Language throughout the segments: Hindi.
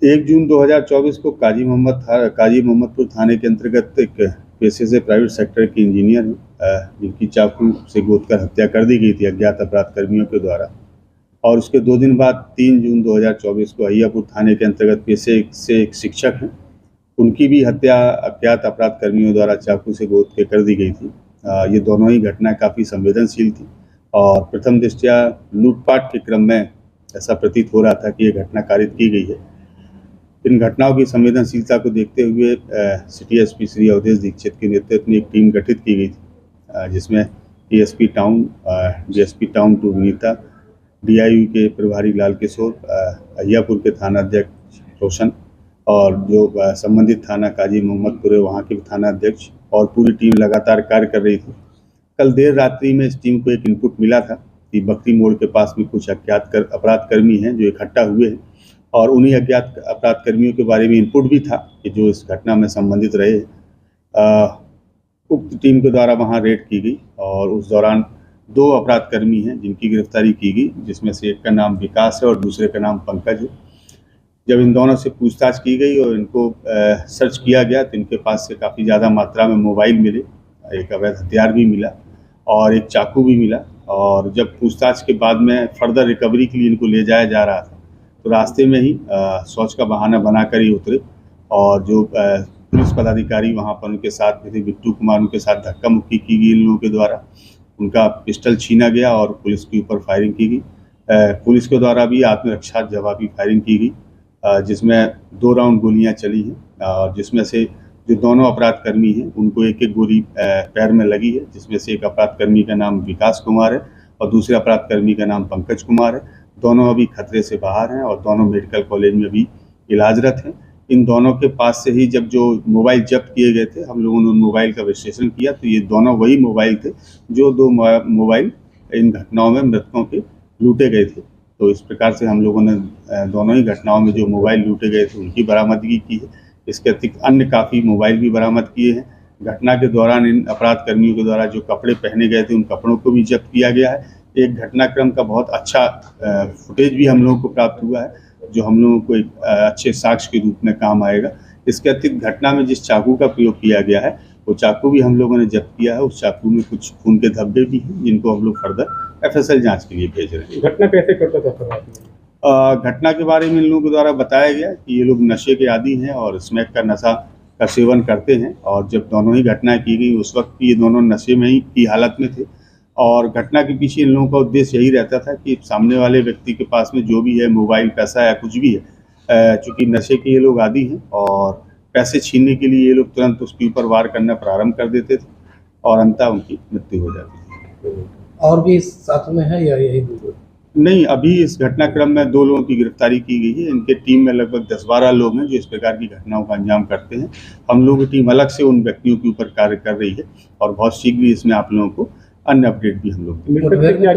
1 जून 2024 को काजी मोहम्मदपुर थाने के अंतर्गत एक पेशे से प्राइवेट सेक्टर के इंजीनियर जिनकी चाकू से गोदकर हत्या कर दी गई थी अज्ञात अपराध कर्मियों के द्वारा। और उसके 2 दिन बाद 3 जून 2024 को अहियापुर थाने के अंतर्गत पेशे से एक शिक्षक हैं, उनकी भी हत्या अज्ञात अपराध कर्मियों द्वारा चाकू से गोद के कर दी गई थी। ये दोनों ही घटनाएं काफ़ी संवेदनशील थी और प्रथम दृष्टया लूटपाट के क्रम में ऐसा प्रतीत हो रहा था कि ये घटना कारित की गई है। इन घटनाओं की संवेदनशीलता को देखते हुए सिटी एसपी श्री अवधेश दीक्षित के नेतृत्व में एक टीम गठित की गई थी, जिसमें ASP town, DSP town 2 Vinita, DIU के प्रभारी लाल किशोर, अहियापुर के थाना अध्यक्ष रोशन और जो संबंधित थाना काजी मोहम्मदपुर है वहाँ के थाना अध्यक्ष और पूरी टीम लगातार कार्य कर रही थी। कल देर रात्रि में इस टीम को एक इनपुट मिला था कि बकरी मोड़ के पास में कुछ अज्ञात अपराध कर्मी हैं जो इकट्ठा हुए हैं और उन्हीं अज्ञात अपराध कर्मियों के बारे में इनपुट भी था कि जो इस घटना में संबंधित रहे। उक्त टीम के द्वारा वहां रेड की गई और उस दौरान 2 अपराध कर्मी हैं जिनकी गिरफ्तारी की गई, जिसमें से एक का नाम विकास है और दूसरे का नाम पंकज है। जब इन दोनों से पूछताछ की गई और इनको सर्च किया गया तो इनके पास से काफ़ी ज़्यादा मात्रा में मोबाइल मिले, एक अवैध हथियार भी मिला और एक चाकू भी मिला। और जब पूछताछ के बाद में फर्दर रिकवरी के लिए इनको ले जाया जा रहा था तो रास्ते में ही शौच का बहाना बनाकर ही उतरे और जो पुलिस पदाधिकारी वहां पर उनके साथ थे बिट्टू कुमार, उनके साथ धक्का मुक्की की गई इन लोगों के द्वारा। उनका पिस्टल छीना गया और पुलिस के ऊपर फायरिंग की गई। पुलिस के द्वारा भी आत्मरक्षा जवाबी फायरिंग की गई, जिसमें 2 राउंड गोलियां चली हैं और जिसमें से जो दोनों अपराध कर्मी हैं उनको एक एक गोली पैर में लगी है, जिसमें से एक अपराध कर्मी का नाम विकास कुमार है और दूसरे अपराध कर्मी का नाम पंकज कुमार है। दोनों अभी खतरे से बाहर हैं और दोनों मेडिकल कॉलेज में भी इलाजरत हैं। इन दोनों के पास से ही जब जो मोबाइल जब्त किए गए थे, हम लोगों ने उन मोबाइल का विश्लेषण किया तो ये दोनों वही मोबाइल थे जो 2 मोबाइल इन घटनाओं में मृतकों के लूटे गए थे। तो इस प्रकार से हम लोगों ने दोनों ही घटनाओं में जो मोबाइल लूटे गए थे उनकी बरामदगी की है। इसके अतिरिक्त अन्य काफ़ी मोबाइल भी बरामद किए हैं। घटना के दौरान इन अपराध कर्मियों के द्वारा जो कपड़े पहने गए थे उन कपड़ों को भी जब्त किया गया है। एक घटनाक्रम का बहुत अच्छा फुटेज भी हम लोगों को प्राप्त हुआ है जो हम लोगों को एक अच्छे साक्ष्य के रूप में काम आएगा। इसके अतिरिक्त घटना में जिस चाकू का प्रयोग किया गया है वो चाकू भी हम लोगों ने जब्त किया है। उस चाकू में कुछ खून के धब्बे भी हैं जिनको हम लोग फर्दर एफएसएल जांच के लिए भेज रहे हैं। घटना कैसे करता था? घटना के बारे में इन लोगों के द्वारा बताया गया कि ये लोग नशे के आदी हैं और स्मैक का नशा का सेवन करते हैं और जब दोनों ही घटनाएं की गई उस वक्त ये दोनों नशे में ही की हालत में थे और घटना के पीछे इन लोगों का उद्देश्य यही रहता था कि सामने वाले व्यक्ति के पास में जो भी है मोबाइल, पैसा या कुछ भी है, चूँकि नशे के ये लोग आदी हैं और पैसे छीनने के लिए ये लोग तुरंत उसके ऊपर वार करना प्रारंभ कर देते थे और अंततः उनकी मृत्यु हो जाती थी। और भी साथ में है या यही 2? नहीं, अभी इस घटनाक्रम में 2 लोगों की गिरफ्तारी की गई है। इनके टीम में लगभग 10-12 लोग हैं जो इस प्रकार की घटनाओं का अंजाम करते हैं। हम लोगों की टीम अलग से उन व्यक्तियों के ऊपर कार्य कर रही है और बहुत शीघ्र ही इसमें आप लोगों को अन्य अपडेट भी हम लोग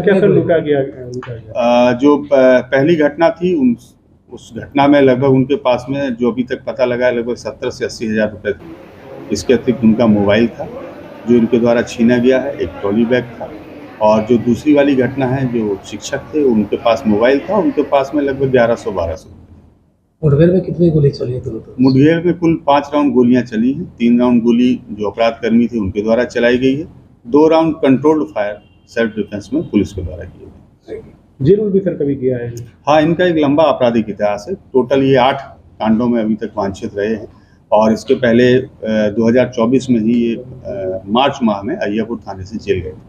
क्या लूटा गया? जो पहली घटना थी उस घटना में लगभग उनके पास में जो अभी तक पता लगा है लगभग 70 से 80 हज़ार रुपये थे। इसके अतिरिक्त उनका मोबाइल था जो इनके द्वारा छीना गया है, एक ट्रॉली बैग था और जो दूसरी वाली घटना है जो शिक्षक थे उनके पास मोबाइल था, उनके पास में लगभग 1100-1200। मुठभेड़ में कितनी गोली चली है? मुठभेड़ में कुल 5 राउंड गोलियां चली हैं। 3 राउंड गोली जो अपराध कर्मी थे उनके द्वारा चलाई गई है। 2 round controlled fire self defence में पुलिस के द्वारा किए गए। जेल में भी सर कभी किया है? हाँ, इनका एक लंबा आपराधिक इतिहास है। टोटल ये 8 कांडों में अभी तक वांछित रहे हैं और इसके पहले 2024 में ही ये मार्च माह में अहियापुर थाने से जेल गए थे।